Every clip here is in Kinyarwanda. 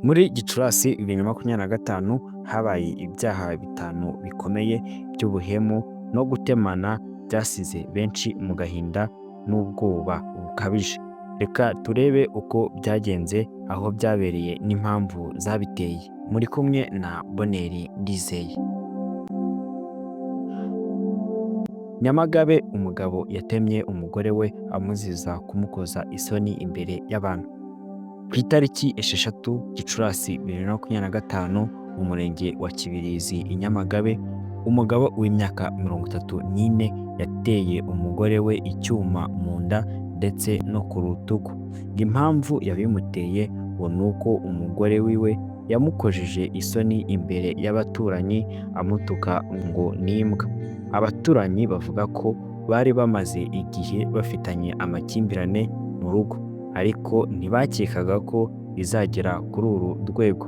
Muri Gicurasi 2025 habaye ibyaha bitanu bikomeye by'ubuhemu no gutemana byasize benshi mu gahinda n'ubwoba bukabije. Reka turebe uko byagenze, aho byabereye n'impamvu zabiteye. Muri kumwe na Bonheur Ndizeye. Nyamagabe, umugabo yatemye umugore we amuziza kumukoza isoni imbere y'abantu. Ku itariki 6 Gicurasi 2025 mu murenge wa Kibirizi i Nyamagabe, umugabo w'imyaka 34 yateye umugore we icyuma mu nda ndetse no ku rutugu. Impamvu yabimuteye ngo ni uko umugore wiwe yamukojeje isoni imbere y'abaturanyi amutuka ngo ni imbwa. Abaturanyi bavuga ko bari bamaze igihe bafitanye amakimbirane mu rugo, ariko ntibakekaga ko bizagera kuri uru rwego.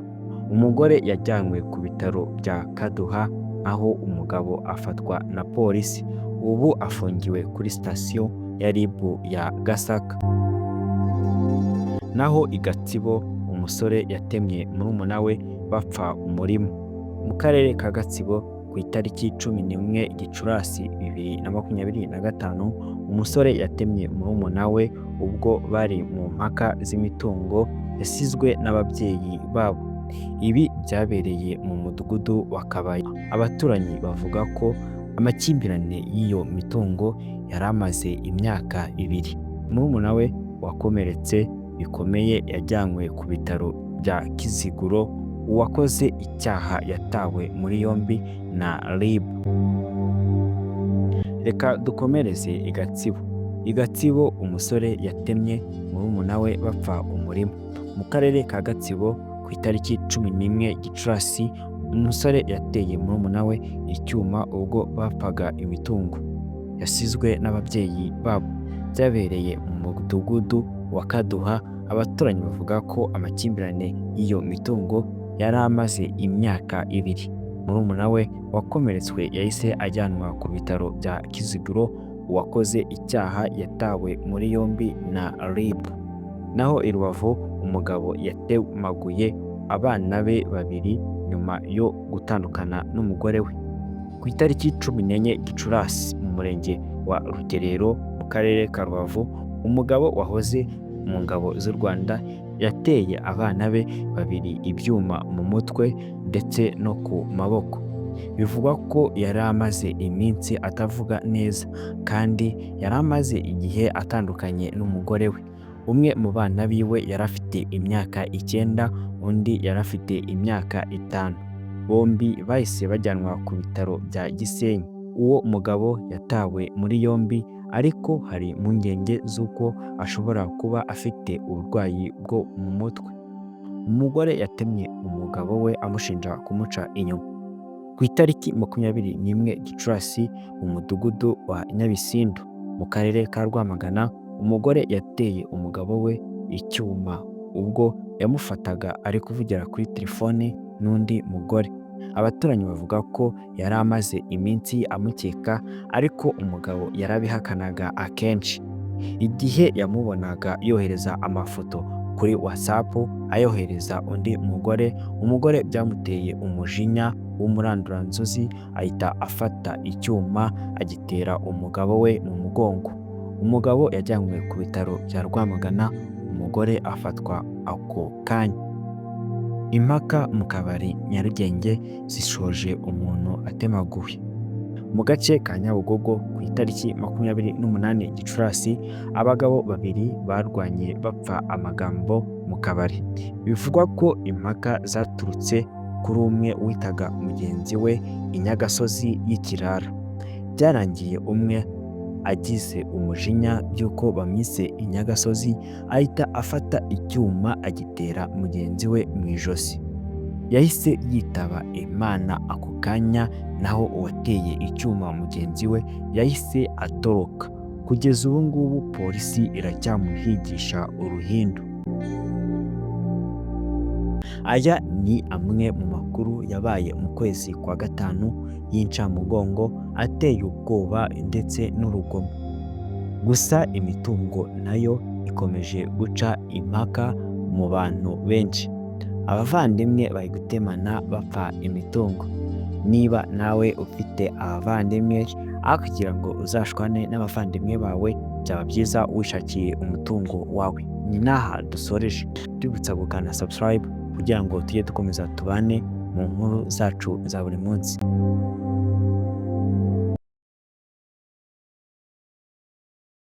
Umugore yajyanywe ku bitaro bya Kaduha, aho umugabo afatwa na polisi. Ubu afungiwe kuri sitasiyo ya RIB ya Gasaka. Naho i Gatsibo, umusore yatemye murumuna we bapfa umurima. Mu karere ka Gatsibo, ku itariki 11 Gicurasi 2025, umusore yatemye murumuna we ubwo bari mu mpaka z'imitungo yasizwe n'ababyeyi babo. Ibi byabereye mu mudugudu wa Kabaya. Abaturanyi bavuga ko amakimbirane y'iyo mitungo yari amaze imyaka 2. Murumuna we wakomeretse bikomeye yajyanywe ku bitaro bya Kiziguro. Uwakoze icyaha yatawe muri yombi na RIB. Reka dukomereze i Gatsibo. I Gatsibo, umusore yatemye murumuna we bapfa umurima. Mu karere ka Gatsibo, ku itariki 11 Gicurasi, umusore yateye murumuna we icyuma ubwo bapfaga imitungo yasizwe n'ababyeyi babo. Byabereye mu mudugudu wa Kaduha. Abaturanyi bavuga ko amakimbirane y'iyo mitungo yari amaze imyaka 2. Murumuna we wakomeretswe yahise ajyanwa ku bitaro bya Kiziguro. Uwakoze icyaha yatawe muri yombi na RIB. Naho i Rubavu, umugabo yatemaguye abana be 2 nyuma yo gutandukana n'umugore we. Ku itariki 14 Gicurasi mu murenge wa Rugerero mu karere ka Rubavu, umugabo wahoze mu ngabo z'u Rwanda yateye abana be 2 ibyuma mu mutwe ndetse no ku maboko. Bivugwa ko yari amaze iminsi atavuga neza, kandi yari amaze igihe atandukanye n'umugore we. Umwe mu bana biwe yari afite imyaka 9, undi yari afite imyaka 5. Bombi bahise bajyanwa ku bitaro bya Gisenyi. Uwo mugabo yatawe muri yombi, ariko hari impungenge z'uko ashobora kuba afite uburwayi bwo mu mutwe. Umugore yatemye umugabo we amushinja kumuca inyuma. Ku itariki 21 Gicurasi mu mudugudu wa Nyabisindu mu karere ka Rwamagana, umugore yateye umugabo we icyuma ubwo yamufataga ari kuvugira kuri telefone n'undi mugore. Abaturanyi bavuga ko yari amaze iminsi amukeka, ariko umugabo yarabihakanaga akenshi. Igihe yamubonaga yohereza amafoto kuri WhatsApp ayohereza undi mugore, umugore byamuteye umujinya w'umuranduranzuzi, ahita afata icyuma agitera umugabo we mu mugongo. Umugabo yajyanywe ku bitaro bya Rwamagana, umugore afatwa ako kanya. Impaka mu kabari Nyarugenge zishoje umuntu atemaguwe. Mu gace ka Nyabugogo, ku itariki 28 Gicurasi, abagabo 2 barwanye bapfa amagambo mu kabari. Bivugwa ko impaka zaturutse kuri umwe witaga mugenzi we inyagasozi y'ikirara. Byarangiye umwe agize umujinya by'uko bamwise inyagasozi, ahita afata icyuma agitera mugenzi we mu ijosi. Yahise yitaba Imana ako kanya, naho uwateye icyuma mugenzi we yahise atoroka. Kugeza ubu ngubu polisi iracyamuhigisha uruhindu. Aya ni amwe mu makuru yabaye mu kwezi kwa gatanu y'incamugongo ateye ubwoba ndetse n'urugomo. Gusa imitungo nayo ikomeje guca impaka mu bantu benshi. abavandimwe bari gutemana bapfa imitungo. Niba nawe ufite abavandimwe, aho kugira ngo uzashwane n'abavandimwe bawe, byaba byiza wishakiye umutungo wawe. Ni n'aha dusoreje, tubibutsa gukanda subscribe kugira ngo tujye dukomeza tubane mu nkuru zacu za buri munsi.